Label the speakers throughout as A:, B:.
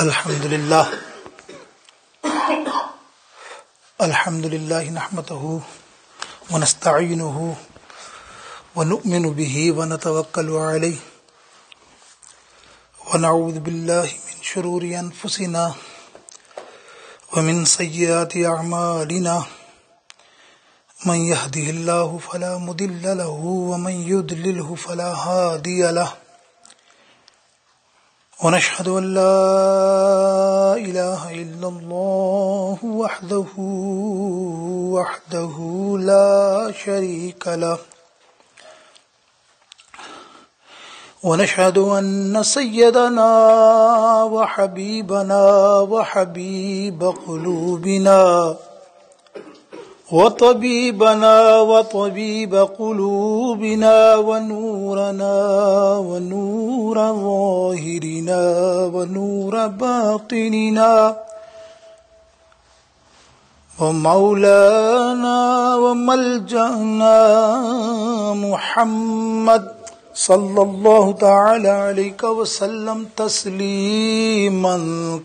A: الحمد لله نحمده ونستعينه ونؤمن به ونتوكل عليه ونعوذ بالله من شرور أنفسنا ومن سيئات أعمالنا من يهده الله فلا مضل له ومن يضلله فلا هادي له ونشهد أن لا إله إلا الله وحده لا شريك له ونشهد أن سيدنا وحبيبنا وحبيب قلوبنا وطبيبنا وطبيب قلوبنا ونورنا ونور ظاهرنا ونور باطننا ومولانا وملجأنا محمد صلى الله تعالى عليك وسلم تسليما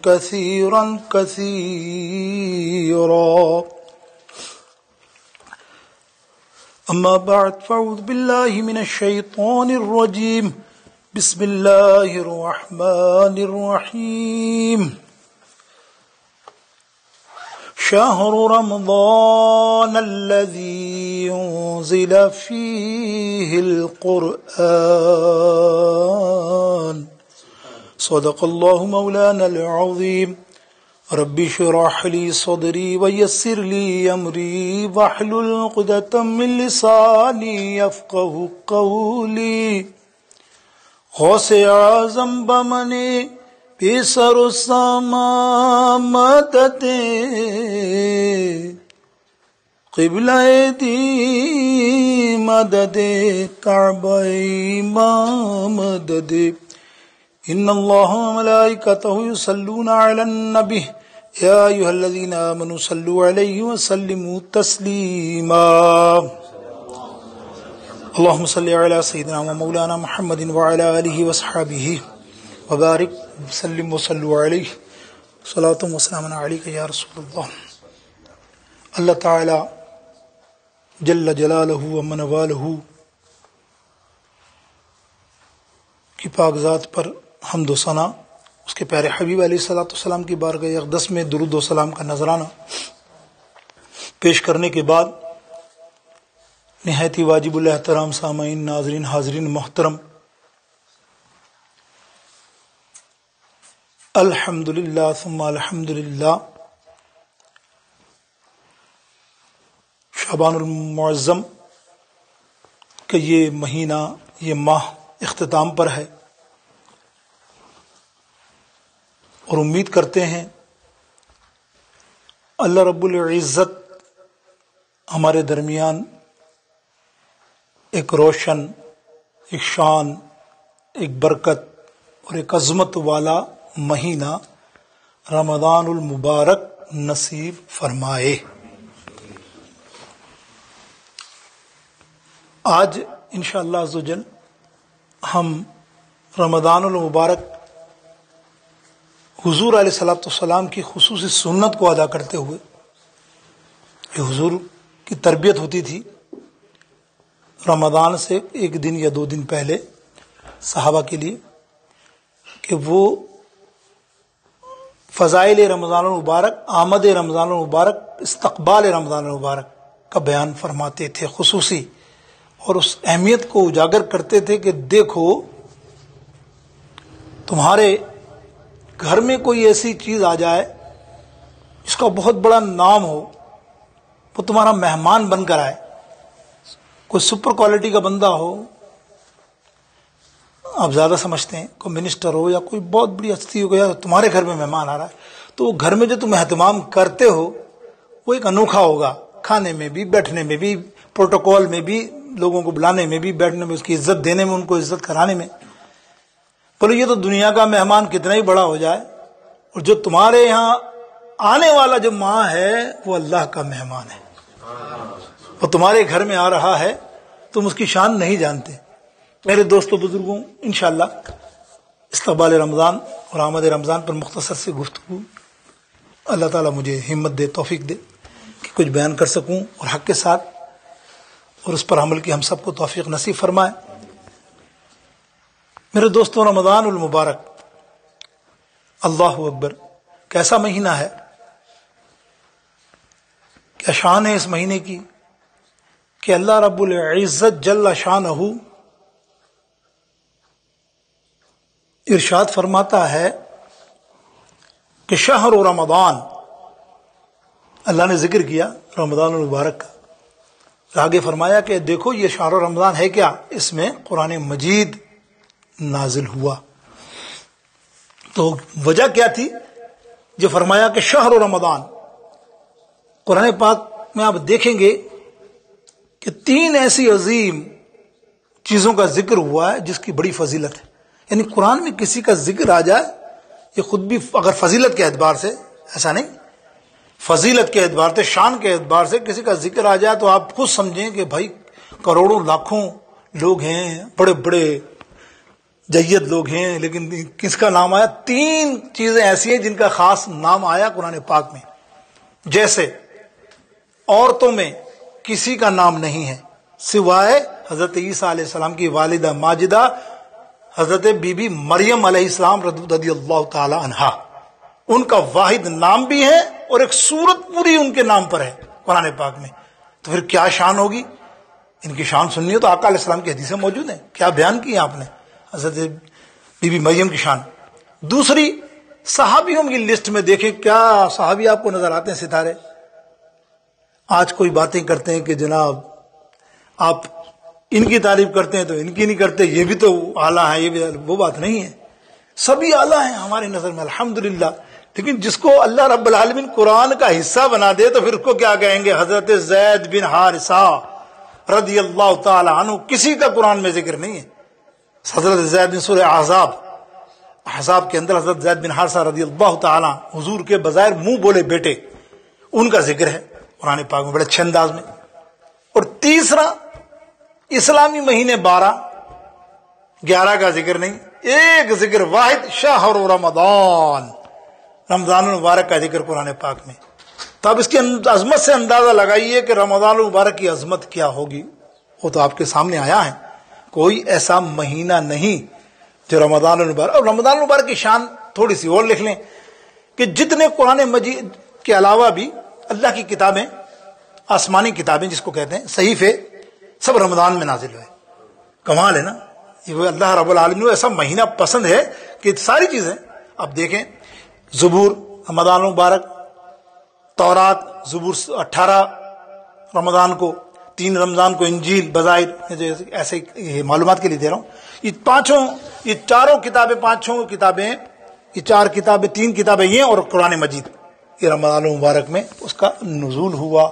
A: كثيرا كثيرا. أما بعد فأعوذ بالله من الشيطان الرجيم. بسم الله الرحمن الرحيم. شهر رمضان الذي أنزل فيه القرآن صدق الله مولانا العظيم. رب اشرح لي صدري ويسر لي أمري واحلل عقدة من لساني يفقهوا قولي. غوث اعظم بمنے پیسر السما مدد قبلہ دی مدد کعبہ مدد. ان اللہ وملائکتہ یصلون علی النبی یا ایھا الذین آمنوا صلوا علیہ وسلموا تسلیما. اللہم صل علی سیدنا ومولانا محمد وعلی آلہ وصحبہ وبارک وسلم وصلوا علیہ صلاۃ وسلام علیک یا رسول اللہ. اللہ تعالی جل جلالہ ومن والہ کی پاک ذات پر حمد و ثنا، اس کے پیارے حبیب علیہ الصلوۃ والسلام کی بارگاہ اقدس میں درود و سلام کا نذرانہ پیش کرنے کے بعد نہایت ہی واجب الاحترام سامعین، ناظرین، حاضرین محترم، الحمدللہ ثم الحمدللہ، شعبان المعظم کا یہ مہینہ، یہ ماہ اختتام پر ہے، اور امید کرتے ہیں اللہ رب العزت ہمارے درمیان ایک روشن، ایک شان، ایک برکت اور ایک عظمت والا مہینہ رمضان المبارک نصیب فرمائے. آج انشاءاللہ عز و جل ہم رمضان المبارک حضور علیہ الصلوۃ والسلام کی خصوصی سنت کو ادا کرتے ہوئے، یہ حضور کی تربیت ہوتی تھی رمضان سے ایک دن یا 2 دن پہلے صحابہ کے لیے، کہ وہ فضائل رمضان المبارک، آمد رمضان المبارک، استقبال رمضان المبارک کا بیان فرماتے تھے خصوصی، اور اس اہمیت کو اجاگر کرتے تھے کہ دیکھو تمہارے گھر میں کوئی ایسی چیز آ جائے جس کا بہت بڑا نام ہو، وہ تمہارا مہمان بن کر آئے، کوئی سپر کوالٹی کا بندہ ہو، آپ زیادہ سمجھتے ہیں، کوئی منسٹر ہو یا کوئی بہت بڑی ہستی ہو گیا، تمہارے گھر میں مہمان آ رہا ہے، تو وہ گھر میں جو تم اہتمام کرتے ہو وہ ایک انوکھا ہوگا، کھانے میں بھی، بیٹھنے میں بھی، پروٹوکول میں بھی، لوگوں کو بلانے میں بھی، بیٹھنے میں، اس کی عزت دینے میں، ان کو عزت کرانے میں. بولے یہ تو دنیا کا مہمان کتنا ہی بڑا ہو جائے، اور جو تمہارے یہاں آنے والا جو ماں ہے وہ اللہ کا مہمان ہے، وہ تمہارے گھر میں آ رہا ہے، تم اس کی شان نہیں جانتے. میرے دوستوں بزرگوں، انشاءاللہ استقبال رمضان اور آمد رمضان پر مختصر سی گفتگو. اللہ تعالیٰ مجھے ہمت دے، توفیق دے کہ کچھ بیان کر سکوں اور حق کے ساتھ، اور اس پر عمل کی ہم سب کو توفیق نصیب فرمائے. میرے دوستوں، رمضان المبارک، اللہ اکبر، کیسا مہینہ ہے، کیا شان ہے اس مہینے کی کہ اللہ رب العزت جل شانہ ارشاد فرماتا ہے کہ شہر رمضان، اللہ نے ذکر کیا رمضان المبارک کا، آگے فرمایا کہ دیکھو یہ شہر رمضان ہے کیا، اس میں قرآن مجید نازل ہوا. تو وجہ کیا تھی؟ جو فرمایا کہ شہر رمضان، قرآن پاک میں آپ دیکھیں گے کہ 3 ایسی عظیم چیزوں کا ذکر ہوا ہے جس کی بڑی فضیلت ہے. یعنی قرآن میں کسی کا ذکر آ جائے، یہ خود بھی اگر فضیلت کے اعتبار سے، ایسا نہیں، فضیلت کے اعتبار سے، شان کے اعتبار سے کسی کا ذکر آ جائے تو آپ خود سمجھیں کہ بھائی کروڑوں لاکھوں لوگ ہیں، بڑے بڑے جید لوگ ہیں، لیکن کس کا نام آیا؟ 3 چیزیں ایسی ہیں جن کا خاص نام آیا قرآن پاک میں. جیسے عورتوں میں کسی کا نام نہیں ہے سوائے حضرت عیسیٰ علیہ السلام کی والدہ ماجدہ حضرت بی بی مریم علیہ السلام رضی اللہ تعالی عنہا. ان کا واحد نام بھی ہے اور ایک سورت پوری ان کے نام پر ہے قرآن پاک میں. تو پھر کیا شان ہوگی؟ ان کی شان سننی ہو تو آقا علیہ السلام کی حدیثیں موجود ہیں، کیا بیان کی آپ نے حضرت بی بی مریم کی شان. دوسری، صحابیوں کی لسٹ میں دیکھیں، کیا صحابی آپ کو نظر آتے ہیں ستارے؟ آج کوئی باتیں کرتے ہیں کہ جناب آپ ان کی تعریف کرتے ہیں تو ان کی نہیں کرتے، یہ بھی تو اعلیٰ ہیں، یہ بھی، وہ بات نہیں ہے. سبھی اعلیٰ ہیں ہماری نظر میں الحمدللہ، لیکن جس کو اللہ رب العالمین قرآن کا حصہ بنا دے تو پھر اس کو کیا کہیں گے؟ حضرت زید بن حارثہ رضی اللہ تعالی عنہ، کسی کا قرآن میں ذکر نہیں ہے. حضرت زید بن سورہ احزاب کے اندر حضرت زید بن حارثہ رضی اللہ تعالی حضور کے بظاہر منہ بولے بیٹے، ان کا ذکر ہے قرآن پاک میں بڑے اچھے انداز میں. اور تیسرا، اسلامی مہینے 11 کا ذکر نہیں، ایک ذکر واحد، شہر رمضان، رمضان المبارک کا ذکر قرآن پاک میں. تو اب اس کی عظمت سے اندازہ لگائیے کہ رمضان المبارک کی عظمت کیا ہوگی. وہ تو آپ کے سامنے آیا ہے، کوئی ایسا مہینہ نہیں جو رمضان المبارک. اور رمضان المبارک کی شان تھوڑی سی اور لکھ لیں کہ جتنے قرآن مجید کے علاوہ بھی اللہ کی کتابیں، آسمانی کتابیں جس کو کہتے ہیں، صحیفے، سب رمضان میں نازل ہوئے. کمال ہے نا، یہ اللہ رب العالمین کو ایسا مہینہ پسند ہے کہ ساری چیزیں اب دیکھیں. زبور رمضان مبارک، تورات زبور 18 رمضان کو، 3 رمضان کو انجیل، بظاہر ایسے معلومات کے لیے دے رہا ہوں. یہ چاروں کتابیں، 5 کتابیں، یہ 4 کتابیں، 3 کتابیں یہ اور قرآن مجید، یہ رمضان مبارک میں اس کا نزول ہوا.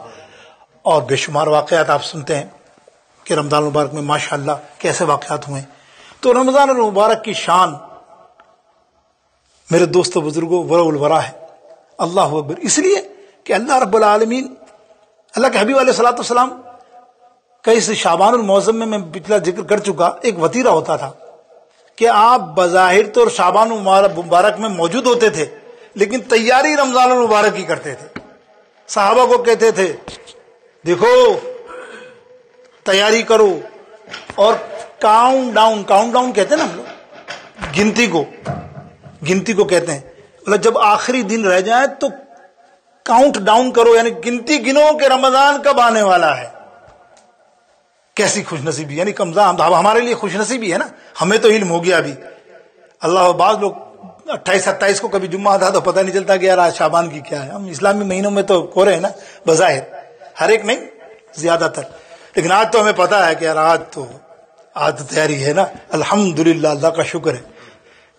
A: اور بے شمار واقعات آپ سنتے ہیں کہ رمضان مبارک میں ماشاءاللہ کیسے واقعات ہوئے. تو رمضان المبارک کی شان میرے دوستو بزرگوں ورع الورا ہے. اللہ اکبر، اس لیے کہ اللہ رب العالمین، اللہ کے حبیب علیہ الصلوۃ والسلام کا اس شعبان المعظم میں پچھلا ذکر کر چکا، ایک وتیرہ ہوتا تھا کہ آپ بظاہر تو شعبان مبارک میں موجود ہوتے تھے لیکن تیاری رمضان المبارک کی کرتے تھے. صحابہ کو کہتے تھے دیکھو تیاری کرو، اور کاؤنٹ ڈاؤن کہتے ہیں نا ہم لوگ، گنتی کو کہتے ہیں. مطلب جب آخری دن رہ جائے تو کاؤنٹ ڈاؤن کرو، یعنی گنتی گنو کہ رمضان کب آنے والا ہے. کیسی خوش نصیبی، یعنی ہمارے لیے خوش نصیبی ہے نا، ہمیں تو علم ہو گیا ابھی. اللہ، بعض لوگ 28-27 کو کبھی جمعہ آتا تو پتہ نہیں چلتا کہ یار آج شعبان کی کیا ہے. ہم اسلامی مہینوں میں تو کورے ہیں نا، بظاہر ہر ایک نہیں، زیادہ تر، لیکن آج تو ہمیں پتا ہے کہ یار آج تو تیاری ہے نا، الحمدللہ، اللہ کا شکر ہے.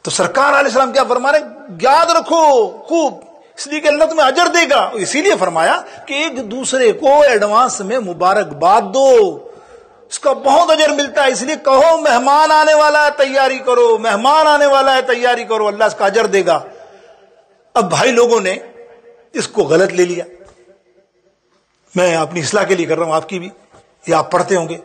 A: تو سرکار علیہ السلام کیا فرما رہے؟ یاد رکھو خوب، اس لیے کہ اللہ تمہیں اجر دے گا. اسی لیے فرمایا کہ ایک دوسرے کو ایڈوانس میں مبارکباد دو، اس کا بہت اجر ملتا ہے. اس لیے کہو مہمان آنے والا ہے تیاری کرو، مہمان آنے والا ہے تیاری کرو، اللہ اس کا اجر دے گا. اب بھائی لوگوں نے اس کو غلط لے لیا. میں اپنی اصلاح کے لیے کر رہا ہوں، آپ کی بھی، یہ آپ پڑھتے ہوں گے.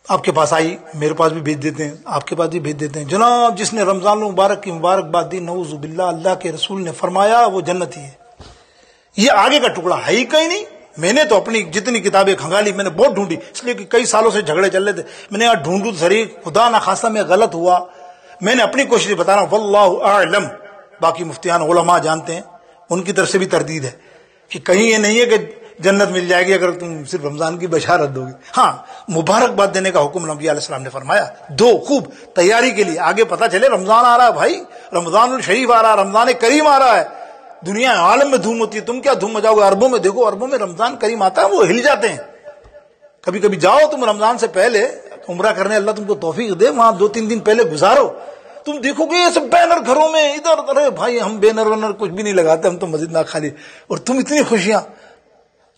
A: آپ کے پاس آئی، میرے پاس بھی بھیج دیتے ہیں، آپ کے پاس بھی بھیج دیتے ہیں، جناب جس نے رمضان المبارک کی مبارکباد دی، نعوذ باللہ اللہ کے رسول نے فرمایا وہ جنتی ہے۔ یہ آگے کا ٹکڑا ہے ہی کہیں نہیں۔ میں نے تو اپنی جتنی کتابیں کھنگالی، میں نے بہت ڈھونڈی، اس لیے کہ کئی سالوں سے جھگڑے چل رہے تھے، میں نے یار ڈھونڈوں سری، خدا نہ خاصہ میں غلط ہوا، میں نے اپنی کوشش بتا رہا ہوں، واللہ اعلم، باقی مفتیان علماء جانتے ہیں، ان کی طرف سے بھی تردید ہے کہ کہیں یہ نہیں ہے کہ جنت مل جائے گی اگر تم صرف رمضان کی بشارت دو گی۔ ہاں، مبارکباد دینے کا حکم نبی علیہ السلام نے فرمایا، دو خوب تیاری کے لیے، آگے پتہ چلے رمضان آ رہا ہے بھائی، رمضان الشریف آ رہا ہے، رمضان کریم آ رہا ہے، دنیا عالم میں دھوم ہوتی ہے، تم کیا دھوم مچاؤ گے؟ عربوں میں دیکھو، عربوں میں رمضان کریم آتا ہے وہ ہل جاتے ہیں۔ کبھی کبھی جاؤ تم رمضان سے پہلے عمرہ کرنے، اللہ تم کو توفیق دے، وہاں 2-3 دن پہلے گزارو، تم دیکھو گے یہ سب بینر گھروں میں ادھر ادھر۔ ارے بھائی ہم بینر ونر کچھ بھی نہیں لگاتے، ہم تو مسجد نہ خالی، اور تم اتنی خوشیاں،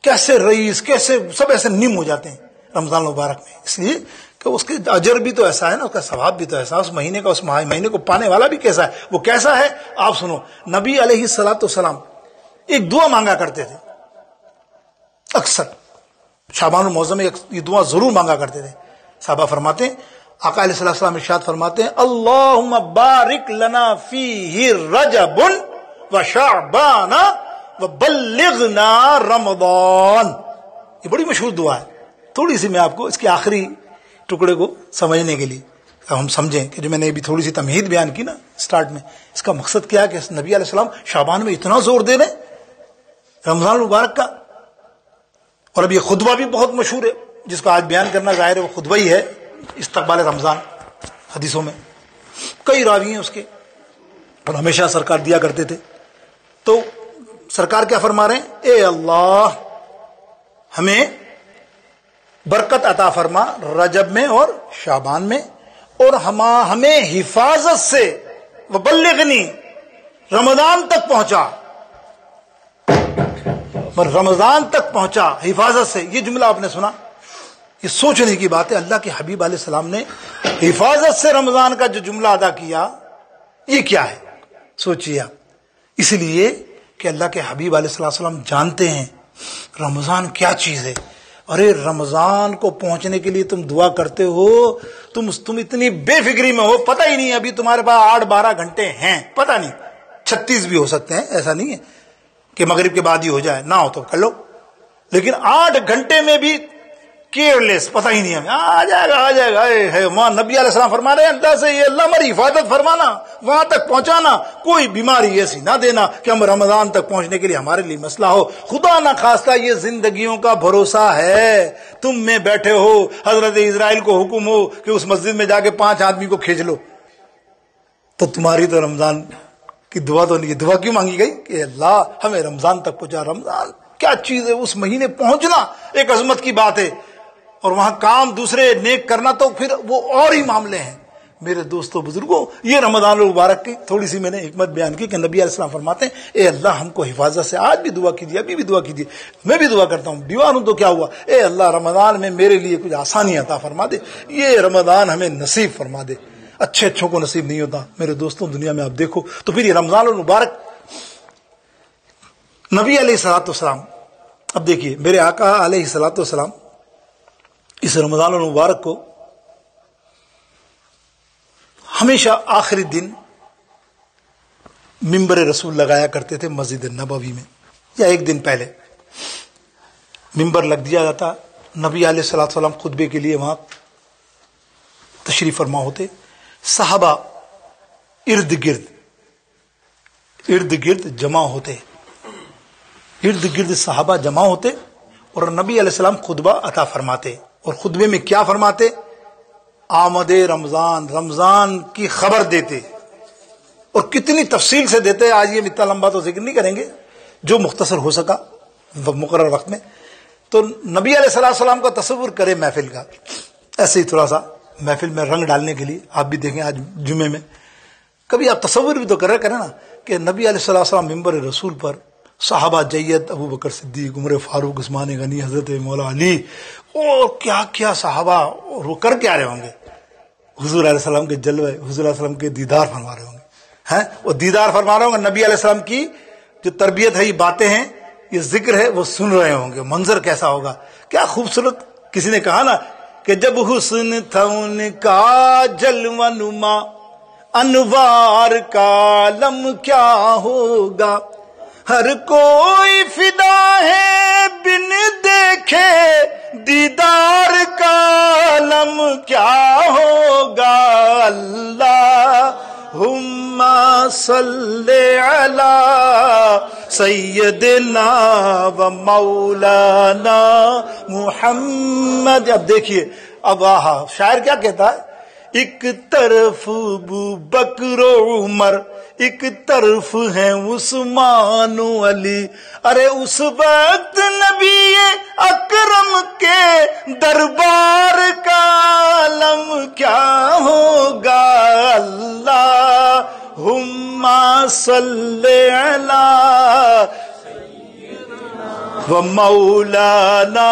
A: کیسے رئیس کیسے سب ایسے نم ہو جاتے ہیں رمضان مبارک میں، اس لیے کہ اس کے اجر بھی تو ایسا ہے نا، اس کا ثواب بھی تو ایسا ہے، اس مہینے کا، اس مہینے کو پانے والا بھی کیسا ہے، وہ کیسا ہے آپ سنو۔ نبی علیہ الصلوۃ والسلام ایک دعا مانگا کرتے تھے، اکثر شعبان المعظم میں یہ دعا ضرور مانگا کرتے تھے۔ صحابہ فرماتے ہیں، آقا علیہ السلام ارشاد فرماتے ہیں، اللہم بارک لنا فیہ رجب و شعبان وبلغنا رمضان۔ یہ بڑی مشہور دعا ہے، تھوڑی سی میں آپ کو اس کے آخری ٹکڑے کو سمجھنے کے لیے ہم سمجھیں کہ جو میں نے ابھی تھوڑی سی تمہید بیان کی نا سٹارٹ میں، اس کا مقصد کیا ہے کہ نبی علیہ السلام شعبان میں اتنا زور دے رہے رمضان المبارک کا۔ اور اب یہ خطبہ بھی بہت مشہور ہے، جس کو آج بیان کرنا ظاہر ہے وہ خطبہ ہی ہے، استقبال رمضان، حدیثوں میں کئی راوی ہیں اس کے، اور ہمیشہ سرکار دیا کرتے تھے۔ تو سرکار کیا فرما رہے ہیں، اے اللہ ہمیں برکت عطا فرما رجب میں اور شعبان میں، اور ہمیں حفاظت سے، وبلغنی رمضان تک پہنچا، رمضان تک پہنچا حفاظت سے۔ یہ جملہ آپ نے سنا، یہ سوچنے کی بات ہے، اللہ کے حبیب علیہ السلام نے حفاظت سے رمضان کا جو جملہ ادا کیا، یہ کیا ہے سوچیے آپ۔ اس لیے کہ اللہ کے حبیب علیہ السلام جانتے ہیں رمضان کیا چیز ہے۔ ارے رمضان کو پہنچنے کے لیے تم دعا کرتے ہو، تم اتنی بے فکری میں ہو، پتہ ہی نہیں ابھی تمہارے پاس 8-12 گھنٹے ہیں، پتہ نہیں 36 بھی ہو سکتے ہیں، ایسا نہیں ہے کہ مغرب کے بعد ہی ہو جائے، نہ ہو تو کر لو، لیکن 8 گھنٹے میں بھی کیئرلیس، پتہ ہی نہیں ہمیں، آ جائے گا ہے وہاں۔ نبی علیہ السلام فرما رہے ہیں اللہ سے، یہ اللہ ہماری حفاظت فرمانا، وہاں تک پہنچانا، کوئی بیماری ایسی نہ دینا کہ ہم رمضان تک پہنچنے کے لیے ہمارے لیے مسئلہ ہو۔ خدا نہ خواستہ یہ زندگیوں کا بھروسہ ہے، تم میں بیٹھے ہو، حضرت اسرائیل کو حکم ہو کہ اس مسجد میں جا کے 5 آدمی کو کھینچ لو، تو تمہاری تو رمضان کی دعا تو نہیں، یہ دعا کیوں مانگی گئی کہ اللہ ہمیں رمضان تک پہنچا۔ رمضان کیا چیز ہے، اس مہینے پہنچنا ایک عظمت کی بات ہے، اور وہاں کام دوسرے نیک کرنا تو پھر وہ اور ہی معاملے ہیں۔ میرے دوستوں بزرگوں، یہ رمضان المبارک کی تھوڑی سی میں نے حکمت بیان کی کہ نبی علیہ السلام فرماتے ہیں اے اللہ ہم کو حفاظت سے، آج بھی دعا کیجیے، ابھی بھی دعا کیجیے، میں بھی دعا کرتا ہوں، بیمار ہوں تو کیا ہوا، اے اللہ رمضان میں میرے لیے کچھ آسانی عطا فرما دے، یہ رمضان ہمیں نصیب فرما دے۔ اچھوں کو نصیب نہیں ہوتا میرے دوستوں دنیا میں، آپ دیکھو تو پھر یہ رمضان المبارک نبی علیہ الصلوۃ والسلام، اب دیکھیے میرے آقا علیہ الصلوۃ والسلام اس رمضان المبارک کو ہمیشہ آخری دن ممبر رسول لگایا کرتے تھے مسجد نبوی میں، یا ایک دن پہلے ممبر لگ دیا جاتا، نبی علیہ الصلوۃ والسلام خطبے کے لیے وہاں تشریف فرما ہوتے، صحابہ ارد گرد جمع ہوتے، ارد گرد صحابہ جمع ہوتے، اور نبی علیہ السلام خطبہ عطا فرماتے، اور خطبے میں کیا فرماتے، آمد رمضان، رمضان کی خبر دیتے، اور کتنی تفصیل سے دیتے، آج یہ اتنا لمبا تو ذکر نہیں کریں گے، جو مختصر ہو سکا مقرر وقت میں۔ تو نبی علیہ السلام کا تصور کرے محفل کا، ایسے ہی تھوڑا سا محفل میں رنگ ڈالنے کے لیے، آپ بھی دیکھیں آج جمعے میں کبھی آپ تصور بھی تو کریں نا کہ نبی علیہ السلام ممبر رسول پر، صحابہ جید، ابو بکر صدیق، عمر فاروق، عثمان غنی، حضرت مولا علی، اور کیا کیا صحابہ، اور وہ کر کے آ رہے ہوں گے، حضور علیہ السلام کے جلوے، حضور علیہ السلام کے دیدار فرما رہے ہوں گے، ہیں وہ دیدار فرما رہے ہوں گے، نبی علیہ السلام کی جو تربیت ہے، یہ باتیں ہیں، یہ ذکر ہے، وہ سن رہے ہوں گے، منظر کیسا ہوگا، کیا خوبصورت۔ کسی نے کہا نا کہ جب حسن تھا ان کا جلوہ نما، انوار کا عالم کیا ہوگا، ہر کوئی فدا ہے بن دیکھے دیدار کا عالم کیا ہوگا، اللہم صلی علی سیدنا و مولانا محمد۔ اب دیکھیے، اب شاعر کیا کہتا ہے، ایک طرف ابو بکر و عمر، ایک طرف ہیں عثمان و علی، ارے اس وقت نبی اکرم کے دربار کا عالم کیا ہوگا، اللہم صلی علی و مولانا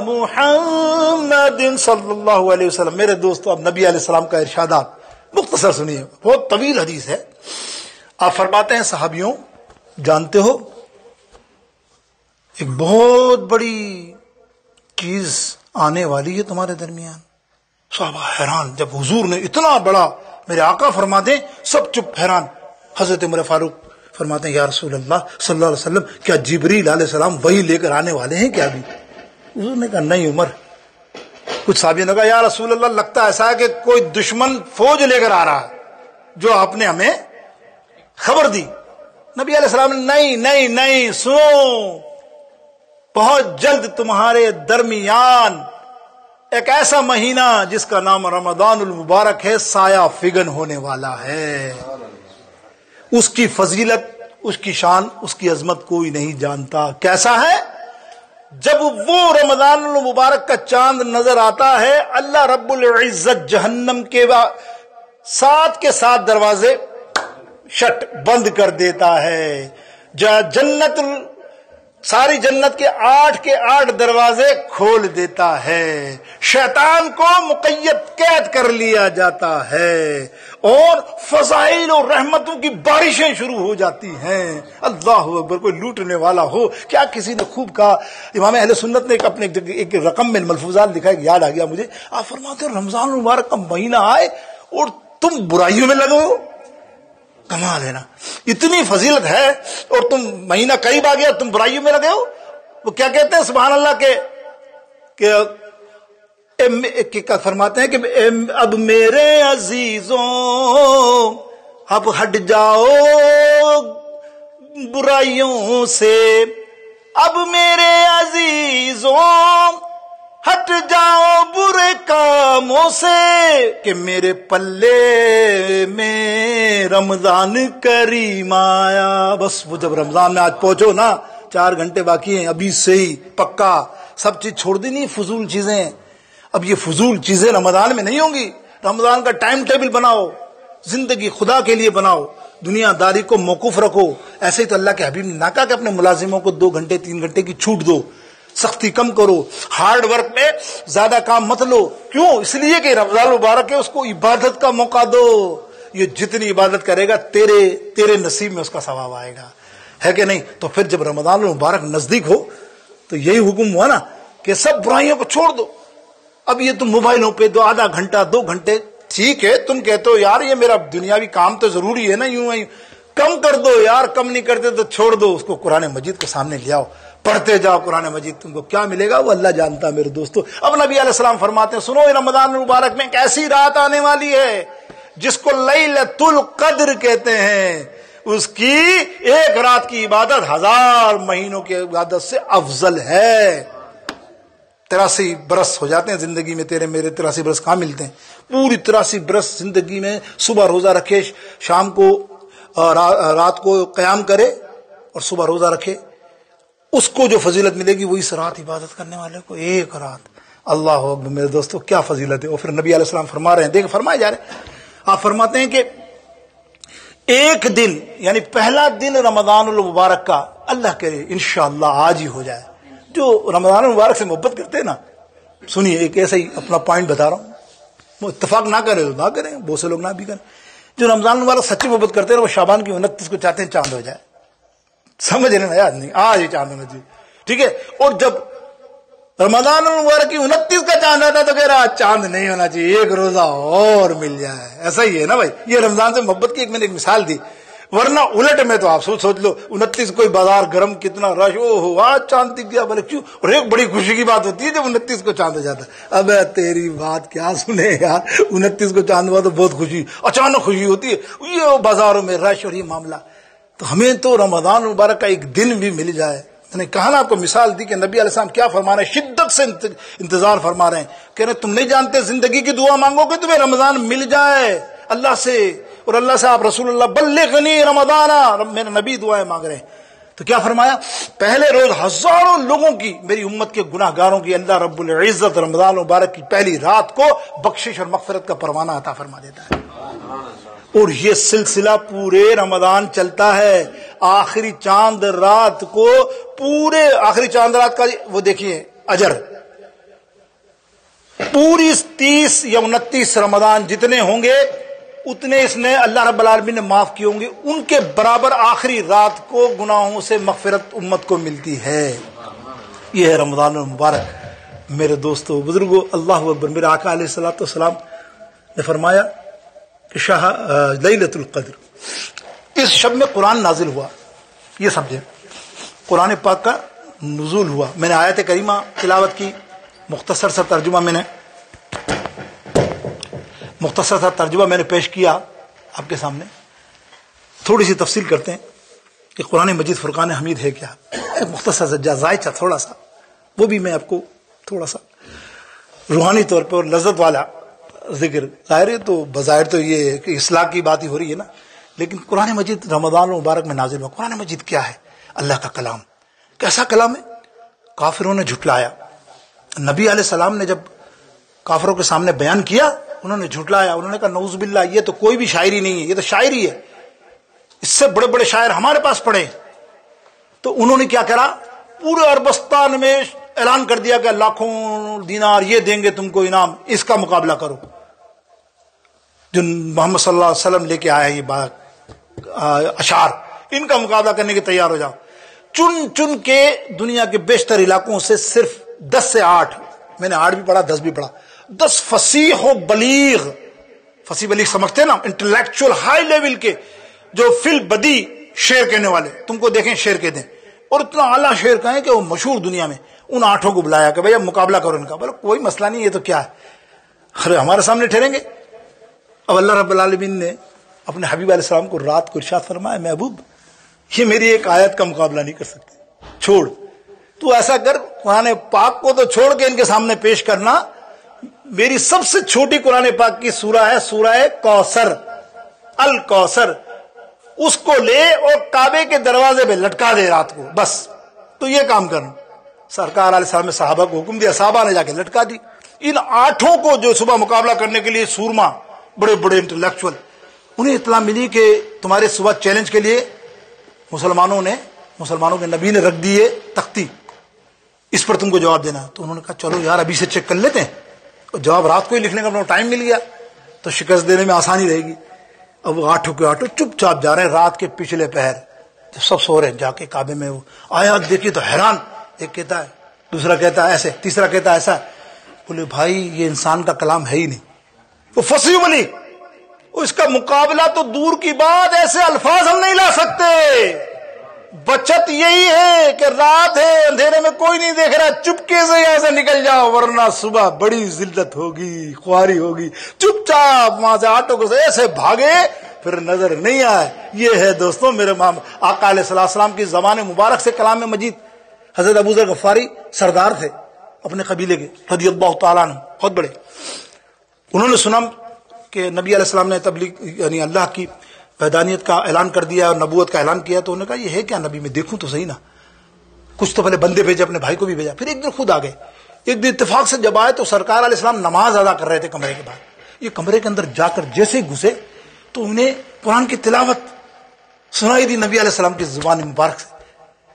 A: محمد صلی اللہ علیہ وسلم۔ میرے دوستو، اب نبی علیہ السلام کا ارشادات مختصر سنیے، بہت طویل حدیث ہے۔ آپ فرماتے ہیں، صحابیوں جانتے ہو ایک بہت بڑی چیز آنے والی ہے تمہارے درمیان۔ صحابہ حیران، جب حضور نے اتنا بڑا، میرے آقا فرماتے ہیں، سب چپ حیران۔ حضرت عمر فاروق فرماتے ہیں، یا رسول اللہ صلی اللہ علیہ وسلم، کیا جبریل علیہ السلام وہی لے کر آنے والے ہیں کیا ابھی؟ حضور نے کہا نہیں عمر۔ کچھ صحابیوں نے کہا، یا رسول اللہ لگتا ایسا ہے کہ کوئی دشمن فوج لے کر آ رہا ہے جو آپ نے ہمیں خبر دی۔ نبی علیہ السلام نے نہیں نہیں نہیں، سنو، بہت جلد تمہارے درمیان ایک ایسا مہینہ جس کا نام رمضان المبارک ہے سایہ فگن ہونے والا ہے، اس کی فضیلت، اس کی شان، اس کی عظمت کوئی نہیں جانتا۔ کیسا ہے؟ جب وہ رمضان المبارک کا چاند نظر آتا ہے، اللہ رب العزت جہنم کے 7 دروازے شٹ بند کر دیتا ہے، جنت، ساری جنت کے 8 دروازے کھول دیتا ہے، شیطان کو مقید قید کر لیا جاتا ہے، اور فضائل اور رحمتوں کی بارشیں شروع ہو جاتی ہیں۔ اللہ اکبر، کوئی لوٹنے والا ہو کیا؟ کسی نے خوب کہا، امام اہل سنت نے اپنے ایک رقم میں ملفوظات لکھا ہے، یاد آ گیا مجھے۔ آپ فرماتے ہیں رمضان المبارک کا مہینہ آئے اور تم برائیوں میں لگے ہو، کمال ہے نا، اتنی فضیلت ہے اور تم مہینہ قریب آ گیا، تم برائیوں میں لگے ہو۔ وہ کیا کہتے ہیں سبحان اللہ کہ فرماتے ہیں کہ اب میرے عزیزوں اب ہٹ جاؤ برائیوں سے، اب میرے عزیزوں ہٹ جاؤ برے کاموں سے، کہ میرے پلے میں رمضان کریم آیا۔ بس وہ جب رمضان میں آج پہنچو نا، 4 گھنٹے باقی ہیں، ابھی سے ہی پکا سب چیز چھوڑ دینی، فضول چیزیں۔ اب یہ فضول چیزیں رمضان میں نہیں ہوں گی، رمضان کا ٹائم ٹیبل بناؤ، زندگی خدا کے لیے بناؤ، دنیا داری کو موقوف رکھو۔ ایسے ہی تو اللہ کے حبیب نے نہ کہا کہ اپنے ملازموں کو 2 گھنٹے 3 گھنٹے کی چھوٹ دو، سختی کم کرو، ہارڈ ورک میں زیادہ کام مت لو۔ کیوں؟ اس لیے کہ رمضان مبارک ہے، اس کو عبادت کا موقع دو۔ یہ جتنی عبادت کرے گا تیرے نصیب میں اس کا ثواب آئے گا، ہے کہ نہیں؟ تو پھر جب رمضان مبارک نزدیک ہو تو یہی حکم ہوا نا کہ سب برائیوں کو چھوڑ دو۔ اب یہ تم موبائلوں پہ آدھا گھنٹہ 2 گھنٹے، ٹھیک ہے تم کہتے ہو یار یہ میرا دنیاوی کام تو ضروری ہے نا، یوں کم کر دو یار، کم نہیں کرتے تو چھوڑ دو، اس کو قرآن مجید کے سامنے لے آؤ، پڑھتے جاؤ قرآن مجید، تم کو کیا ملے گا وہ اللہ جانتا ہے میرے دوستو۔ اب نبی علیہ السلام فرماتے ہیں سنو، رمضان مبارک میں ایک ایسی رات آنے والی ہے جس کو لیلۃ القدر کہتے ہیں، اس کی 1 رات کی عبادت 1000 مہینوں کی عبادت سے افضل ہے۔ 83 برس ہو جاتے ہیں زندگی میں، تیرے میرے 83 برس کہاں ملتے ہیں؟ پوری 83 برس زندگی میں صبح روزہ رکھے، شام کو رات کو قیام کرے اور صبح روزہ رکھے، اس کو جو فضیلت ملے گی وہ اس رات عبادت کرنے والے کو 1 رات۔ اللہ اکبر میرے دوستو، کیا فضیلت ہے۔ اور پھر نبی علیہ السلام فرما رہے ہیں، دیکھ فرمائے جا رہے ہیں، آپ فرماتے ہیں کہ 1 دن یعنی پہلا دن رمضان المبارک کا، اللہ کرے انشاءاللہ آج ہی ہو جائے۔ جو رمضان المبارک سے محبت کرتے ہیں نا، سنیے ایک ایسا ہی اپنا پوائنٹ بتا رہا ہوں، وہ اتفاق نہ کرے تو نہ کریں، بہت سے لوگ نہ بھی کریں۔ جو رمضان المبارک سچی محبت کرتے ہیں وہ شعبان کی 29 کو چاہتے ہیں چاند ہو جائے، سمجھ رہے نا؟ یاد نہیں، آج ہی چاند ہونا چاہیے، ٹھیک ہے۔ اور جب رمضان المبارک کی 29 کا چاند آتا تو کہہ رہا چاند نہیں ہونا چاہیے، ایک روزہ اور مل جائے. ایسا ہی ہے نا بھائی، یہ رمضان سے محبت کی میں نے ایک مثال دی. ورنہ الٹ میں تو آپ سوچ لو 29 کوئی بازار گرم، کتنا رش، او ہو آج چاند دکھ گیا، بولے کیوں؟ اور ایک بڑی خوشی کی بات ہوتی ہے جب 29 کو چاند ہو جاتا ہے. اب تیری بات کیا سنے یار، 29 کو چاند ہوا تو بہت خوشی، اچانک خوشی ہوتی ہے، یہ بازاروں میں رش اور یہ معاملہ. تو ہمیں تو رمضان مبارک کا ایک دن بھی مل جائے. میں نے کہا نا آپ کو مثال دی کہ نبی علیہ السلام کیا فرما رہے ہیں، شدت سے انتظار فرما رہے ہیں. کہہ رہے تم نہیں جانتے زندگی کی دعا مانگو کہ تمہیں رمضان مل جائے اللہ سے، اور اللہ سے آپ رسول اللہ بلغنی رمضان، میرے نبی دعائیں مانگ رہے ہیں. تو کیا فرمایا؟ پہلے روز ہزاروں لوگوں کی، میری امت کے گناہ گاروں کی اللہ رب العزت رمضان مبارک کی پہلی رات کو بخشش اور مغفرت کا پروانہ عطا فرما دیتا ہے. اور یہ سلسلہ پورے رمضان چلتا ہے. آخری چاند رات کو، پورے آخری چاند رات کا وہ دیکھیے اجر، پوری 30 یا 29 رمضان جتنے ہوں گے اتنے اس نے اللہ رب العالمین نے معاف کیے ہوں گے، ان کے برابر آخری رات کو گناہوں سے مغفرت امت کو ملتی ہے. یہ ہے رمضان المبارک. میرے دوستو بزرگو، اللہ اکبر. میرے آقا علیہ الصلوۃ والسلام نے فرمایا کہ لیلۃ القدر، اس شب میں قرآن نازل ہوا. یہ سمجھیں قرآن پاک کا نزول ہوا. میں نے آیت کریمہ تلاوت کی، مختصر سا ترجمہ میں نے پیش کیا آپ کے سامنے. تھوڑی سی تفصیل کرتے ہیں کہ قرآن مجید فرقان حمید ہے کیا. ایک مختصر سا جائزہ تھوڑا سا، وہ بھی میں آپ کو تھوڑا سا روحانی طور پر اور لذت والا ذکر. ظاہر ہے تو بظاہر تو یہ کہ اصلاح کی بات ہی ہو رہی ہے نا، لیکن قرآن مجید رمضان المبارک میں نازل ہوا. قرآن مجید کیا ہے؟ اللہ کا کلام. کیسا کلام ہے؟ کافروں نے جھٹلایا. نبی علیہ السلام نے جب کافروں کے سامنے بیان کیا، انہوں نے جھٹلایا. انہوں نے کہا نعوذ باللہ، یہ تو کوئی بھی شاعری نہیں ہے، یہ تو شاعری ہے، اس سے بڑے بڑے شاعر ہمارے پاس پڑے. تو انہوں نے کیا کرا؟ پورے عربستان میں اعلان کر دیا کہ لاکھوں دینار یہ دیں گے تم کو انعام، اس کا مقابلہ کرو. جو محمد صلی اللہ علیہ وسلم لے کے آیا یہ اشعار، ان کا مقابلہ کرنے کے تیار ہو جاؤ. چن چن کے دنیا کے بیشتر علاقوں سے صرف 10 سے 8، میں نے 8 بھی پڑھا 10 بھی پڑھا، 10 فصیح و بلیغ. فصیح بلیغ سمجھتے ہیں نا، انٹلیکچوئل ہائی لیول کے، جو فی البدی شعر کہنے والے، تم کو دیکھیں شعر کہتے ہیں، اور اتنا اعلیٰ شعر کہیں کہ وہ مشہور دنیا میں. ان 8 کو بلایا کہ بھئی اب مقابلہ کرو ان کا. بولے کوئی مسئلہ نہیں، یہ تو کیا ہے، ارے ہمارے سامنے ٹھہریں گے. اب اللہ رب العالمین نے اپنے حبیب علیہ السلام کو رات کو ارشاد فرمایا، محبوب یہ میری ایک آیت کا مقابلہ نہیں کر سکتے، چھوڑ، تو ایسا کر قرآن پاک کو تو چھوڑ کے ان کے سامنے پیش کرنا. میری سب سے چھوٹی قرآن پاک کی سورہ ہے سورہ کوثر، الکوثر، اس کو لے اور کعبے کے دروازے پہ لٹکا دے رات کو، بس تو یہ کام کرنا. سرکار علیہ السلام نے صحابہ کو حکم دیا، صحابہ نے جا کے لٹکا دی. ان 8 کو جو صبح مقابلہ کرنے کے لیے سورما، بڑے بڑے انٹلیکچوئل، انہیں اطلاع ملی کہ تمہارے صبح چیلنج کے لیے مسلمانوں کے نبی نے رکھ دیے تختی، اس پر تم کو جواب دینا. تو انہوں نے کہا چلو یار ابھی سے چیک کر لیتے ہیں. جواب رات کو ہی لکھنے کا اپنا ٹائم مل گیا تو شکست دینے میں آسانی رہے گی. اب وہ 8 کے 8 چپ چاپ جا رہے ہیں. رات کے پچھلے پہر جب سب سو رہے ہیں، جا کے کعبے میں وہ آیا دیکھیے تو حیران. ایک کہتا ہے، دوسرا کہتا ہے ایسے، تیسرا کہتا ہے ایسا. بولے بھائی یہ انسان کا کلام ہے ہی نہیں، وہ فصیح بلی، اس کا مقابلہ تو دور کی بات، ایسے الفاظ ہم نہیں لا سکتے. بچت یہی ہے کہ رات ہے، اندھیرے میں کوئی نہیں دیکھ رہا، چپکے سے یہاں سے نکل جاؤ، ورنہ صبح بڑی ذلت ہوگی، خواری ہوگی. چپ چاپ وہاں سے 8 کو سے ایسے بھاگے پھر نظر نہیں آئے. یہ ہے دوستوں میرے آقا علیہ السلام کی زبان مبارک سے کلام مجید. حضرت ابو ذر غفاری سردار تھے اپنے قبیلے کے، رضی اللہ تعالیٰ عنہ، بہت بڑے. انہوں نے سنا کہ نبی علیہ السلام نے تبلیغ یعنی اللہ کی وحدانیت کا اعلان کر دیا اور نبوت کا اعلان کیا. تو انہوں نے کہا یہ ہے کیا نبی، میں دیکھوں تو صحیح نا. کچھ تو پہلے بندے بھیجے، اپنے بھائی کو بھی بھیجا، پھر ایک دن خود آ گئے. ایک دن اتفاق سے جب آئے تو سرکار علیہ السلام نماز ادا کر رہے تھے کمرے کے باہر. یہ کمرے کے اندر جا کر جیسے ہی گھسے تو انہیں قرآن کی تلاوت سنائی دی نبی علیہ السلام کی زبان مبارک سے.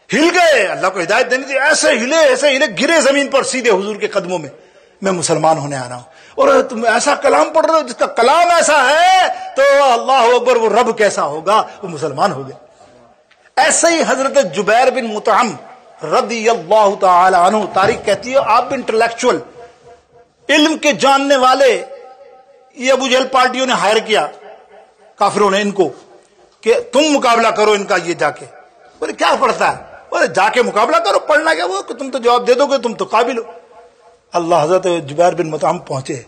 A: ہل گئے، اللہ کو ہدایت دینی تھی، ایسے ہلے گرے زمین پر سیدھے حضور کے قدموں میں مسلمان ہونے آ رہا ہوں. اور تم ایسا کلام پڑھ رہے ہو جس کا کلام ایسا ہے تو اللہ اکبر، وہ رب کیسا ہوگا، وہ مسلمان ہو گئے. ایسے ہی حضرت جبیر بن مطعم رضی اللہ تعالی عنہ، تاریخ کہتی ہے آپ انٹلیکچوئل، علم کے جاننے والے، یہ ابو جہل پارٹیوں نے ہائر کیا، کافروں نے ان کو، کہ تم مقابلہ کرو ان کا، یہ جا کے بولے کیا پڑھتا ہے، بولے جا کے مقابلہ کرو، پڑھنا کیا وہ، کہ تم تو جواب دے دو گے، تم تو قابل ہو۔ اللہ حضرت جبیر بن مطعم پہنچے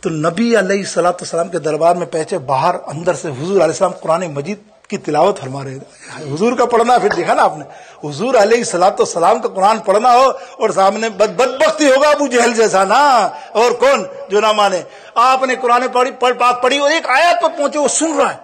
A: تو نبی علیہ الصلوۃ والسلام کے دربار میں پہنچے، باہر اندر سے حضور علیہ السلام قرآن مجید کی تلاوت فرما رہے تھے۔ حضور کا پڑھنا، پھر دیکھا نا آپ نے، حضور علیہ الصلوۃ والسلام کا قرآن پڑھنا ہو اور سامنے بدبختی ہوگا ابو جہل جیسا نا، اور کون جو نہ مانے۔ آپ نے قرآن پڑھی اور ایک آیت پر پہنچے، وہ سن رہا ہے،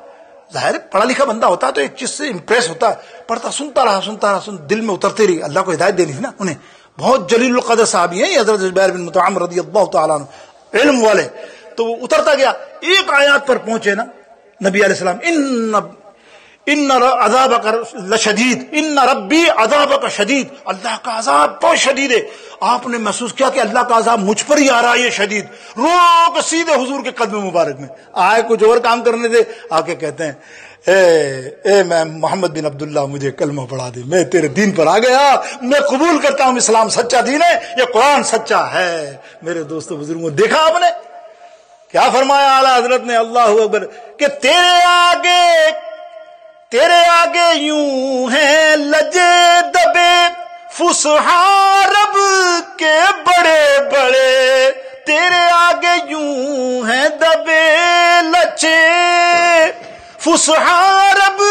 A: ظاہر پڑھا لکھا بندہ ہوتا ہے تو ایک چیز سے امپریس ہوتا ہے، پڑھتا سنتا رہا، دل میں اترتے رہی، اللہ کو ہدایت دینی تھی نا انہیں۔ بہت جلیل القدر صحابی ہیں یہ حضرت جبیر بن مطعم رضی اللہ تعالیٰ عنہ، علم والے۔ تو وہ اترتا گیا، ایک آیات پر پہنچے نا نبی علیہ السلام، ان عذابک لشدید، ان ربی عذابک شدید، اللہ کا عذاب بہت شدید ہے۔ آپ نے محسوس کیا کہ اللہ کا عذاب مجھ پر ہی آ رہا ہے یہ شدید، رو کے سیدھے حضور کے قدم مبارک میں آئے، کچھ اور کام کرنے دے، آ کے کہتے ہیں اے میں محمد بن عبداللہ، مجھے کلمہ پڑھا دے، میں تیرے دین پر آ گیا، میں قبول کرتا ہوں اسلام سچا دین ہے، یہ قرآن سچا ہے۔ میرے دوستو بزرگوں، دیکھا آپ نے کیا فرمایا اعلیٰ حضرت نے، اللہ اکبر، کہ تیرے آگے یوں ہیں لجے دبے فصحا رب کے بڑے بڑے، تیرے آگے یوں ہیں دبے لچے فصحا رب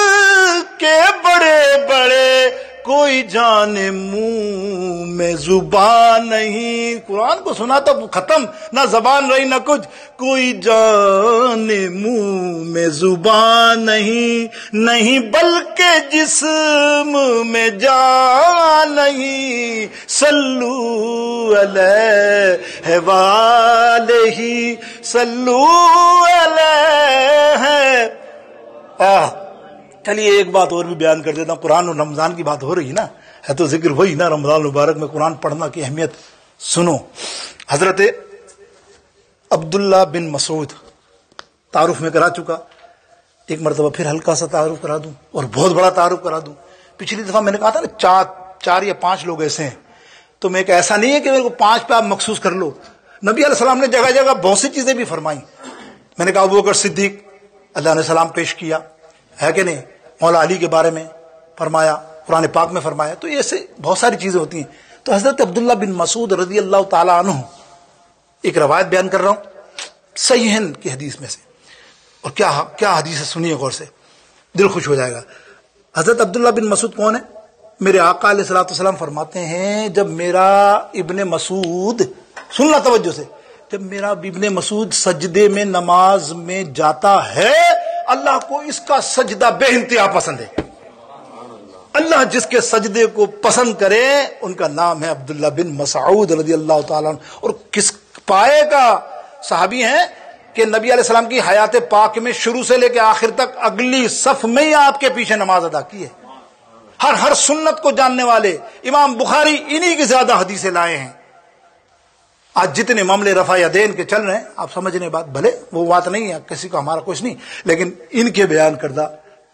A: کے بڑے بڑے، کوئی جانے منہ میں زبان نہیں۔ قرآن کو سنا تو ختم، نہ زبان رہی نہ کچھ، کوئی جانے منہ میں زبان نہیں بلکہ جسم میں جان نہیں، صلو علیہ والہ صلو علیہ۔ چلیے ایک بات اور بھی بیان کر دیتا ہوں، قرآن اور رمضان کی بات ہو رہی نا، ہے تو ذکر وہی نا، رمضان مبارک میں قرآن پڑھنا کی اہمیت سنو۔ حضرت عبداللہ بن مسعود تعارف میں کرا چکا، ایک مرتبہ پھر ہلکا سا تعارف کرا دوں اور بہت بڑا تعارف کرا دوں۔ پچھلی دفعہ میں نے کہا تھا نا چار یا 5 لوگ ایسے ہیں، تو میں ایک ایسا نہیں ہے کہ میرے کو 5 پہ آپ مخصوص کر لو، نبی علیہ السلام نے جگہ جگہ بہت سی چیزیں بھی فرمائی۔ میں نے کہا ابوبکر صدیق، اللہ نے سلام پیش کیا ہے کہ نہیں، مولا علی کے بارے میں فرمایا، قرآن پاک میں فرمایا، تو ایسے بہت ساری چیزیں ہوتی ہیں۔ تو حضرت عبداللہ بن مسعود رضی اللہ تعالیٰ عنہ، ایک روایت بیان کر رہا ہوں صحیح کی حدیث میں سے، اور کیا حدیث ہے سنیے غور سے، دل خوش ہو جائے گا۔ حضرت عبداللہ بن مسعود کون ہے؟ میرے آقا علیہ الصلوۃ والسلام فرماتے ہیں، جب میرا ابن مسعود، سننا توجہ سے، جب میرا ابن مسعود سجدے میں نماز میں جاتا ہے، اللہ کو اس کا سجدہ بے انتہا پسند ہے۔ اللہ جس کے سجدے کو پسند کرے ان کا نام ہے عبداللہ بن مسعود رضی اللہ تعالیٰ عنہ۔ اور کس پائے کا صحابی ہیں کہ نبی علیہ السلام کی حیات پاک میں شروع سے لے کے آخر تک اگلی صف میں ہی آپ کے پیچھے نماز ادا کی ہے۔ ہر سنت کو جاننے والے امام بخاری انہی کی زیادہ حدیثیں لائے ہیں۔ آج جتنے معاملے رفع یدین کے چل رہے ہیں، آپ سمجھنے بات، بھلے وہ بات نہیں ہے، کسی کو ہمارا کچھ نہیں، لیکن ان کے بیان کردہ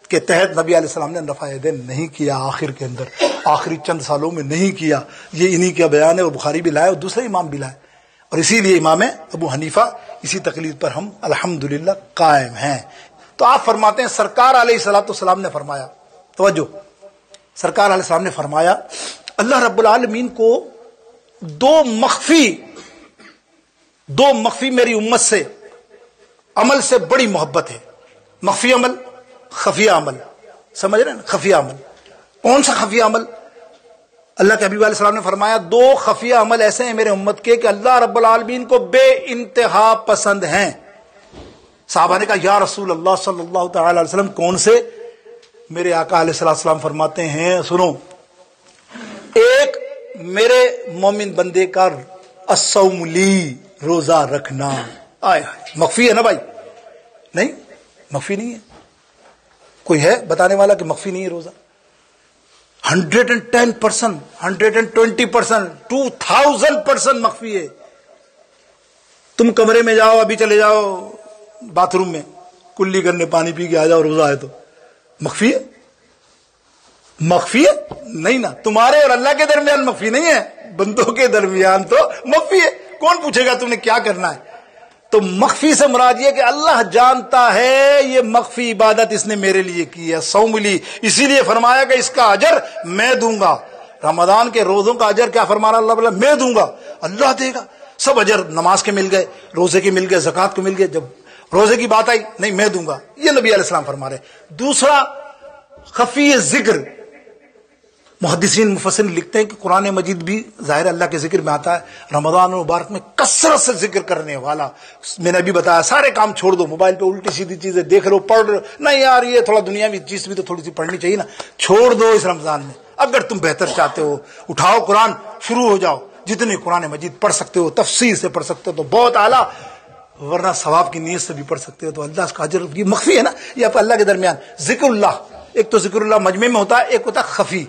A: کے تحت نبی علیہ السلام نے رفع یدین نہیں کیا، آخر کے اندر آخری چند سالوں میں نہیں کیا، یہ انہی کا بیان ہے، اور بخاری بھی لائے اور دوسرے امام بھی لائے، اور اسی لیے امام ابو حنیفہ اسی تقلید پر ہم الحمدللہ قائم ہیں۔ تو آپ فرماتے ہیں سرکار علیہ الصلوۃ والسلام نے فرمایا، توجہ، سرکار علیہ السلام نے فرمایا، اللہ رب العالمین کو دو مخفی میری امت سے عمل سے بڑی محبت ہے۔ مخفی عمل، خفیہ عمل، سمجھ رہے ہیں نا؟ خفیہ عمل، کون سا خفیہ عمل؟ اللہ کے حبیب علیہ السلام نے فرمایا 2 خفیہ عمل ایسے ہیں میرے امت کے کہ اللہ رب العالمین کو بے انتہا پسند ہیں۔ صحابہ نے کہا یا رسول اللہ صلی اللہ تعالی علیہ وسلم کون سے؟ میرے آقا علیہ السلام فرماتے ہیں، سنو، ایک میرے مومن بندے کا الصوم لی، روزہ رکھنا۔ آئے مخفی ہے نا بھائی؟ نہیں مخفی نہیں ہے، کوئی ہے بتانے والا کہ مخفی نہیں ہے روزہ؟ 110%، 120%، 2000% مخفی ہے۔ تم کمرے میں جاؤ، ابھی چلے جاؤ باتھ روم میں، کلی کرنے پانی پی کے آ جاؤ، روزہ ہے تو مخفی ہے؟ مخفی ہے نہیں نا، تمہارے اور اللہ کے درمیان مخفی نہیں ہے، بندوں کے درمیان تو مخفی ہے. کون پوچھے گا تم نے کیا کرنا ہے؟ تو مخفی سے مراد یہ کہ اللہ جانتا ہے یہ مخفی عبادت اس نے میرے لیے کی ہے، صوم لی، اسی لیے فرمایا کہ اس کا اجر میں دوں گا. رمضان کے روزوں کا اجر کیا فرما رہا اللہ تعالیٰ؟ میں دوں گا، اللہ دے گا. سب اجر نماز کے مل گئے، روزے کے مل گئے، زکوٰۃ کے مل گئے، جب روزے کی بات آئی نہیں میں دوں گا، یہ نبی علیہ السلام فرما رہے. دوسرا خفی ذکر، محدثین مفسرین لکھتے ہیں کہ قرآن مجید بھی ظاہر اللہ کے ذکر میں آتا ہے. رمضان مبارک میں کثرت سے ذکر کرنے والا، میں نے ابھی بتایا سارے کام چھوڑ دو، موبائل پہ الٹی سیدھی چیزیں دیکھ رہے ہو، پڑھ رہے ہو، نہیں یار یہ تھوڑا دنیاوی چیز بھی تو تھوڑی سی پڑھنی چاہیے نا، چھوڑ دو اس رمضان میں. اگر تم بہتر چاہتے ہو اٹھاؤ قرآن، شروع ہو جاؤ، جتنے قرآن مجید پڑھ سکتے ہو، تفسیر سے پڑھ سکتے ہو تو بہت اعلیٰ، ورنہ ثواب کی نیت سے بھی پڑھ سکتے ہو تو اللہ کا اجر. یہ مخفی ہے نا، یہ آپ اللہ کے درمیان ذکر اللہ. ایک تو ذکر اللہ مجمع میں ہوتا ہے، ایک ہوتا ہے خفی،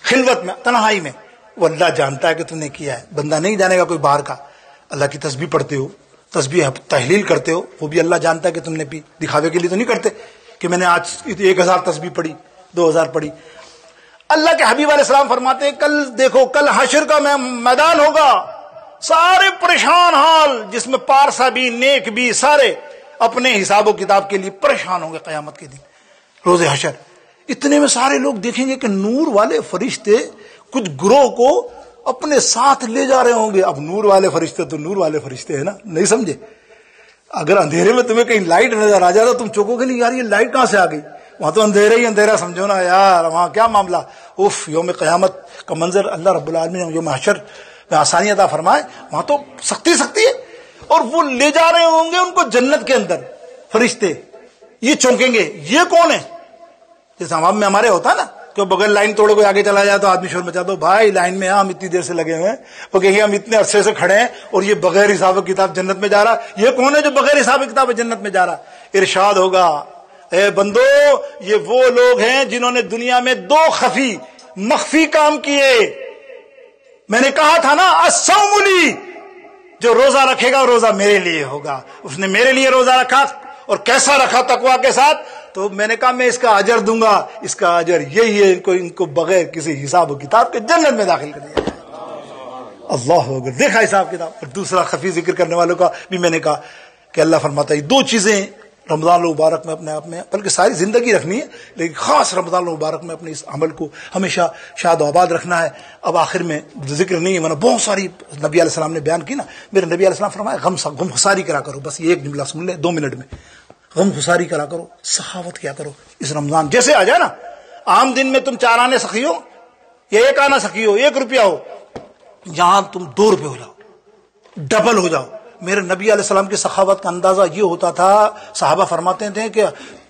A: خلوت میں، تنہائی میں. وہ اللہ جانتا ہے کہ تم نے کیا ہے، بندہ نہیں جانے گا کوئی باہر کا. اللہ کی تسبیح پڑھتے ہو، تسبیح تحلیل کرتے ہو، وہ بھی اللہ جانتا ہے کہ تم نے بھی دکھاوے کے لیے تو نہیں کرتے کہ میں نے آج 1000 تسبیح پڑھی، 2000 پڑھی. اللہ کے حبیب علیہ السلام فرماتے ہیں کل دیکھو، کل حشر کا میدان ہوگا، سارے پریشان حال، جس میں پارسا بھی نیک بھی سارے اپنے حساب و کتاب کے لیے پریشان ہوں گے قیامت کے دن، روز حشر. اتنے میں سارے لوگ دیکھیں گے کہ نور والے فرشتے کچھ گروہ کو اپنے ساتھ لے جا رہے ہوں گے. اب نور والے فرشتے تو نور والے فرشتے ہیں نا، نہیں سمجھے؟ اگر اندھیرے میں تمہیں کہیں لائٹ نظر آ جائے تو تم چوکو گے نہیں یار یہ لائٹ کہاں سے آ گئی، وہاں تو اندھیرا ہی اندھیرا سمجھو نا یار، وہاں کیا معاملہ. اف، یوم قیامت کا منظر اللہ رب العالمین یوم حشر میں آسانی عطا فرمائے، وہاں تو سختی ہے. اور وہ لے جا رہے ہوں گے ان کو جنت کے اندر فرشتے، یہ چونکیں گے یہ کون ہے؟ جیسے عوام میں ہمارے ہوتا نا کہ بغیر لائن توڑے کوئی آگے چلا جائے تو آدمی شور مچا دو، بھائی لائن میں ہم اتنی دیر سے لگے ہوئے ہیں، وہ کہیں گے ہم اتنے عرصے سے کھڑے ہیں اور یہ بغیر حساب و کتاب جنت میں جا رہا. یہ کون ہے جو بغیر حساب و کتاب جنت میں جا رہا؟ ارشاد ہوگا اے بندو یہ وہ لوگ ہیں جنہوں نے دنیا میں 2 خفی مخفی کام کیے. میں نے کہا تھا نا الصوم لی، جو روزہ رکھے گا روزہ میرے لیے ہوگا. اس نے میرے لیے روزہ رکھا اور کیسا رکھا؟ تقویٰ کے ساتھ. تو میں نے کہا میں اس کا اجر دوں گا، اس کا اجر یہی ہے ان کو بغیر کسی حساب و کتاب کے جنت میں داخل کر دیا. اللہ اکبر، دیکھا حساب کتاب. اور دوسرا خفی ذکر کرنے والوں کا بھی میں نے کہا کہ اللہ فرماتا ہے 2 چیزیں رمضان المبارک میں اپنے آپ میں، بلکہ ساری زندگی رکھنی ہے لیکن خاص رمضان المبارک میں اپنے اس عمل کو ہمیشہ شاد و آباد رکھنا ہے. اب آخر میں ذکر نہیں ہے، بہت ساری نبی علیہ السلام نے بیان کی نا. میرے نبی علیہ السلام فرمایا غم خساری کرا کرو. بس یہ ایک جملہ سن لیں 2 منٹ میں، غم خساری کرا کرو، سخاوت کیا کرو اس رمضان. جیسے آ جائے نا عام دن میں تم 4 آنے سخی ہو یا 1 آنا سخی ہو، 1 روپیہ ہو، یہاں تم 2 روپے ہو جاؤ، ڈبل ہو جاؤ. میرے نبی علیہ السلام کی سخاوت کا اندازہ یہ ہوتا تھا، صحابہ فرماتے تھے کہ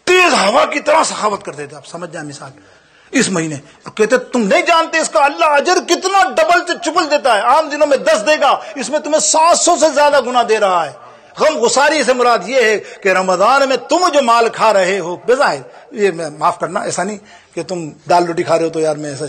A: تیز ہوا کی طرح سخاوت کرتے تھے. آپ سمجھ جائیں مثال اس مہینے، اور کہتے تم نہیں جانتے اس کا اللہ اجر کتنا ڈبل سے ٹرپل دیتا ہے. عام دنوں میں 10 دے گا، اس میں تمہیں 700 سے زیادہ گنا دے رہا ہے. غم گساری سے مراد یہ ہے کہ رمضان میں تم جو مال کھا رہے ہو، بظاہر یہ میں معاف کرنا ایسا نہیں کہ تم دال روٹی کھا رہے ہو تو یار میں ایسا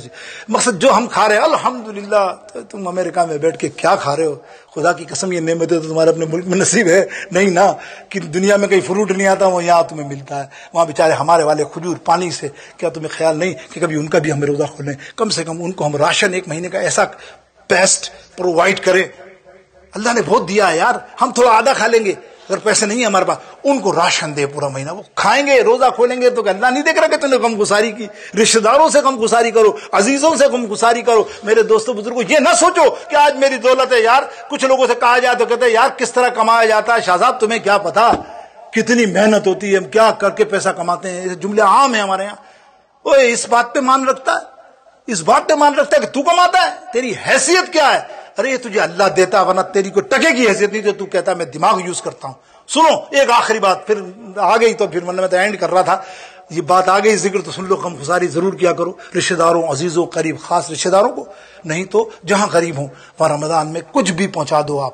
A: مقصد جو ہم کھا رہے ہیں الحمدللہ. تم امریکہ میں بیٹھ کے کیا کھا رہے ہو؟ خدا کی قسم یہ نعمتیں تو تمہارے اپنے ملک میں نصیب ہے نہیں نا، کہ دنیا میں کہیں فروٹ نہیں آتا وہ یہاں تمہیں ملتا ہے. وہاں بیچارے ہمارے والے کھجور پانی سے، کیا تمہیں خیال نہیں کہ کبھی ان کا بھی ہمیں روزہ کھولیں؟ کم سے کم ان کو ہم راشن 1 مہینے کا ایسا بیسٹ پرووائڈ کریں. اللہ نے بہت دیا ہے یار، ہم تھوڑا آدھا کھا لیں گے، اگر پیسے نہیں ہیں ہمارے پاس ان کو راشن دے پورا مہینہ، وہ کھائیں گے، روزہ کھولیں گے. تو اللہ نہیں دیکھ رہا کہ تم نے غم گساری کی؟ رشتہ داروں سے غم گساری کرو، عزیزوں سے غم گساری کرو. میرے دوستوں بزرگوں یہ نہ سوچو کہ آج میری دولت ہے یار. کچھ لوگوں سے کہا جائے تو کہتے ہیں یار کس طرح کمایا جاتا ہے؟ شاہزاب تمہیں کیا پتا کتنی محنت ہوتی ہے، ہم کیا کر کے پیسہ کماتے ہیں. یہ جملے عام ہیں ہمارے یہاں. وہ اس بات پہ مان رکھتا ہے، اس بات پہ مان رکھتا ہے کہ تو کماتا ہے، تیری حیثیت کیا ہے؟ ارے تجھے اللہ دیتا، ورنہ تیری کوئی ٹکے کی حیثیت نہیں جو تو کہتا ہے میں دماغ یوز کرتا ہوں. سنو ایک آخری بات، پھر آ گئی تو پھر میں تو اینڈ کر رہا تھا، یہ بات آ گئی ذکر تو سن لو. غم گساری ضرور کیا کرو رشتہ داروں، عزیزوں، قریب، خاص رشتہ داروں کو. نہیں تو جہاں غریب ہوں وہاں رمضان میں کچھ بھی پہنچا دو آپ،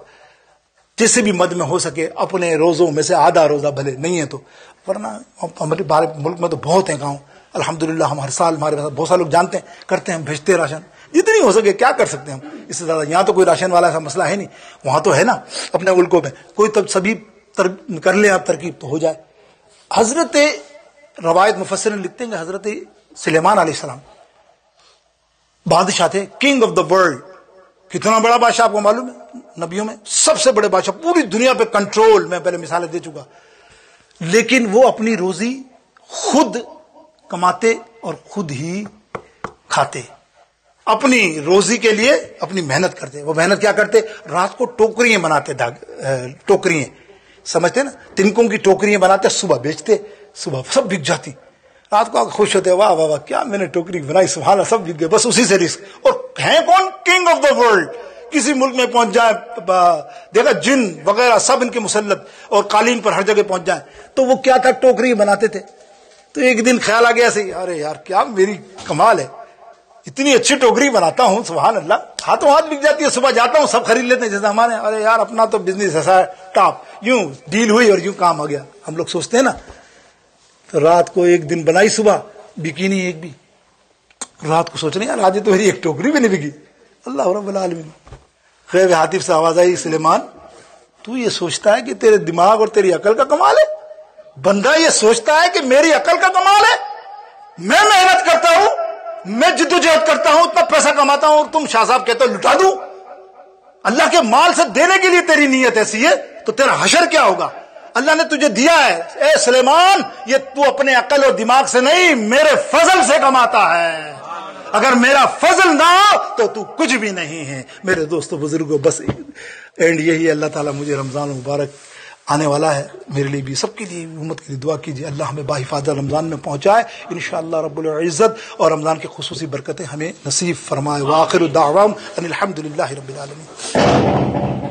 A: جس سے بھی مد میں ہو سکے. اپنے روزوں میں سے آدھا روزہ بھلے نہیں ہے تو، ورنہ ہمارے ملک میں تو بہت ہیں گاؤں الحمدللہ. ہم ہر سال ہمارے پاس بہت سارے لوگ جانتے ہیں، کرتے ہیں، بھیجتے راشن جتنی ہو سکے. کیا کر سکتے ہیں ہم اس سے زیادہ؟ یہاں تو کوئی راشن والا ایسا مسئلہ ہے نہیں، وہاں تو ہے نا اپنے ملکوں میں. کوئی تب سبھی کر لیں آپ ترکیب تو ہو جائے. حضرت روایت مفسرین لکھتے ہیں کہ حضرت سلیمان علیہ السلام بادشاہ تھے, کنگ آف دا ورلڈ. کتنا بڑا بادشاہ آپ کو معلوم ہے؟ نبیوں میں سب سے بڑے بادشاہ, پوری دنیا پہ کنٹرول. میں پہلے مثالیں دے چکا. لیکن وہ اپنی روزی خود کماتے اور خود ہی کھاتے. اپنی روزی کے لیے اپنی محنت کرتے. وہ محنت کیا کرتے؟ رات کو ٹوکریاں بناتے, ٹوکریاں سمجھتے نا, تنکوں کی ٹوکریاں بناتے, صبح بیچتے, صبح سب بک جاتی. رات کو خوش ہوتے, واہ واہ واہ کیا میں نے ٹوکری بنائی, سبحان اللہ, سب بک گئے. بس اسی سے رزق. اور ہیں کون؟ King of the world. کسی ملک میں پہنچ جائیں, دیکھا جن وغیرہ سب ان کے مسلط, اور قالین پر ہر جگہ پہنچ جائیں. تو وہ کیا تھا, ٹوکری بناتے تھے. تو ایک دن خیال آ گیا ایسے, ارے یار کیا میری کمال ہے, اتنی اچھی ٹوکری بناتا ہوں, سبحان اللہ, ہاتھوں ہاتھ بک جاتی ہے. صبح جاتا ہوں, سب خرید لیتے ہیں جیسے ہمارے. ارے یار اپنا تو بزنس ایسا ہے ٹاپ, یوں ڈیل ہوئی اور یوں کام آ گیا. ہم لوگ سوچتے ہیں نا. تو رات کو ایک دن بنائی, صبح بکی نہیں ایک بھی. رات کو سوچ رہے ہیں آج تو میری ایک ٹوکری بھی نہیں بکی. اللہ رب العالمین. غیب ہاتف سے آواز آئی, سلیمان تو یہ سوچتا ہے کہ تیرے دماغ اور تیری عقل کا کمال ہے؟ بندہ یہ سوچتا ہے کہ میری عقل کا کمال ہے؟ میں محنت کرتا ہوں, میں جدوجہد کرتا ہوں, اتنا پیسہ کماتا ہوں, اور تم شاہ صاحب کہتے ہو لٹا دوں. اللہ کے مال سے دینے کے لیے تیری نیت ایسی ہے تو تیرا حشر کیا ہوگا؟ اللہ نے تجھے دیا ہے, اے سلیمان یہ تو اپنے عقل اور دماغ سے نہیں, میرے فضل سے کماتا ہے. اگر میرا فضل نہ ہو تو تو کچھ بھی نہیں ہے. میرے دوستو بزرگوں, بس اینڈ یہی ہے. اللہ تعالیٰ مجھے رمضان مبارک آنے والا ہے, میرے لیے بھی, سب کے لیے, امت کے لیے دعا کیجیے. اللہ ہمیں باحفاظت رمضان میں پہنچائے انشاءاللہ رب العزت, اور رمضان کی خصوصی برکتیں ہمیں نصیب فرمائے. وآخر دعواہم ان الحمدللہ رب العالمین.